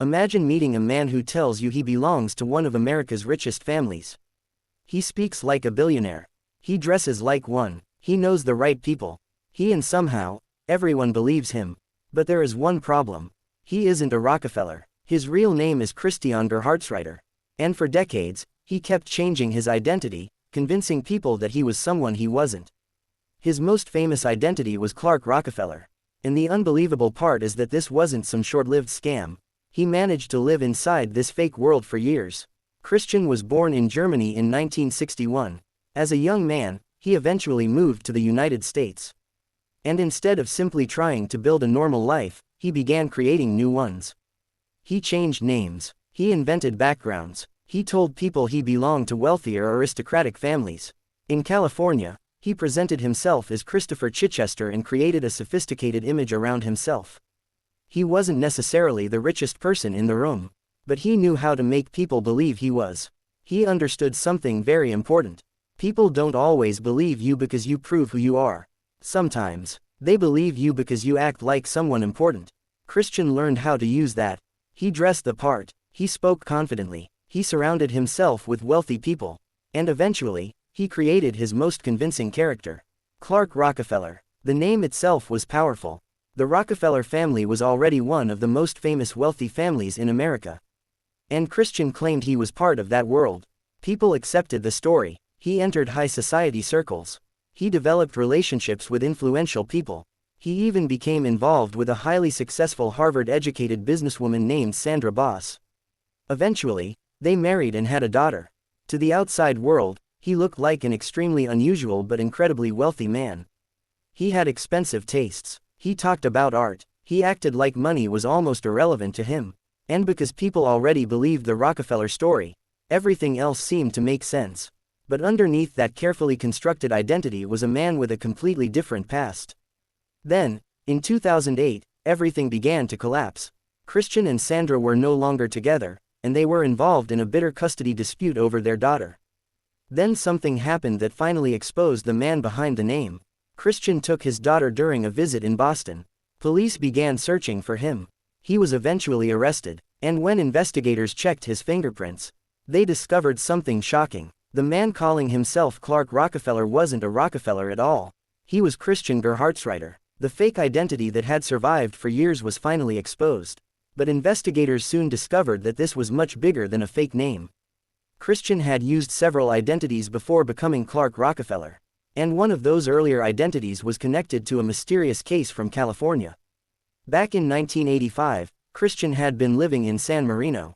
Imagine meeting a man who tells you he belongs to one of America's richest families. He speaks like a billionaire. He dresses like one. He knows the right people. And somehow, everyone believes him. But there is one problem. He isn't a Rockefeller. His real name is Christian Gerhartsreiter. And for decades, he kept changing his identity, convincing people that he was someone he wasn't. His most famous identity was Clark Rockefeller. And the unbelievable part is that this wasn't some short-lived scam. He managed to live inside this fake world for years. Christian was born in Germany in 1961. As a young man, he eventually moved to the United States. And instead of simply trying to build a normal life, he began creating new ones. He changed names. He invented backgrounds. He told people he belonged to wealthier aristocratic families. In California, he presented himself as Christopher Chichester and created a sophisticated image around himself. He wasn't necessarily the richest person in the room, but he knew how to make people believe he was. He understood something very important. People don't always believe you because you prove who you are. Sometimes, they believe you because you act like someone important. Christian learned how to use that. He dressed the part. He spoke confidently. He surrounded himself with wealthy people. And eventually, he created his most convincing character. Clark Rockefeller. The name itself was powerful. The Rockefeller family was already one of the most famous wealthy families in America. And Christian claimed he was part of that world. People accepted the story. He entered high society circles. He developed relationships with influential people. He even became involved with a highly successful Harvard-educated businesswoman named Sandra Boss. Eventually, they married and had a daughter. To the outside world, he looked like an extremely unusual but incredibly wealthy man. He had expensive tastes. He talked about art. He acted like money was almost irrelevant to him. And because people already believed the Rockefeller story, everything else seemed to make sense. But underneath that carefully constructed identity was a man with a completely different past. Then, in 2008, everything began to collapse. Christian and Sandra were no longer together, and they were involved in a bitter custody dispute over their daughter. Then something happened that finally exposed the man behind the name. Christian took his daughter during a visit in Boston. Police began searching for him. He was eventually arrested, and when investigators checked his fingerprints, they discovered something shocking. The man calling himself Clark Rockefeller wasn't a Rockefeller at all. He was Christian Gerhartsreiter. The fake identity that had survived for years was finally exposed. But investigators soon discovered that this was much bigger than a fake name. Christian had used several identities before becoming Clark Rockefeller. And one of those earlier identities was connected to a mysterious case from California. Back in 1985, Christian had been living in San Marino.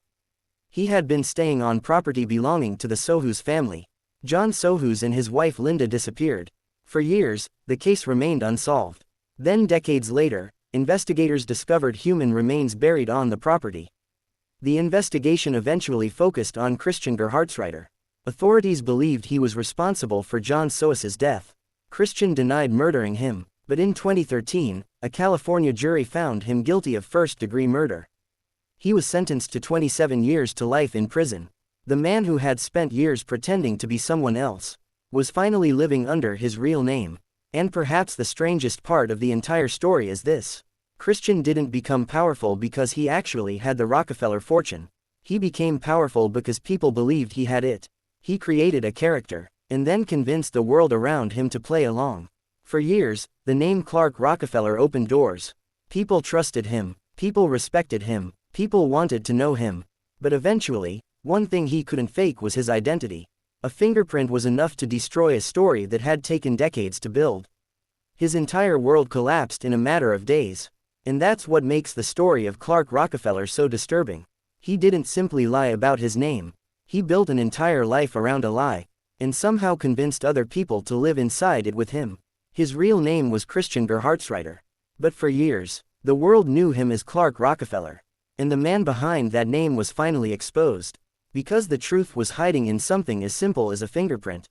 He had been staying on property belonging to the Sohus family. John Sohus and his wife Linda disappeared. For years, the case remained unsolved. Then decades later, investigators discovered human remains buried on the property. The investigation eventually focused on Christian Gerhartsreiter. Authorities believed he was responsible for John Sohus's death. Christian denied murdering him, but in 2013, a California jury found him guilty of first-degree murder. He was sentenced to 27 years to life in prison. The man who had spent years pretending to be someone else was finally living under his real name. And perhaps the strangest part of the entire story is this. Christian didn't become powerful because he actually had the Rockefeller fortune. He became powerful because people believed he had it. He created a character, and then convinced the world around him to play along. For years, the name Clark Rockefeller opened doors. People trusted him. People respected him. People wanted to know him. But eventually, one thing he couldn't fake was his identity. A fingerprint was enough to destroy a story that had taken decades to build. His entire world collapsed in a matter of days. And that's what makes the story of Clark Rockefeller so disturbing. He didn't simply lie about his name. He built an entire life around a lie, and somehow convinced other people to live inside it with him. His real name was Christian Gerhartsreiter. But for years, the world knew him as Clark Rockefeller. And the man behind that name was finally exposed. Because the truth was hiding in something as simple as a fingerprint.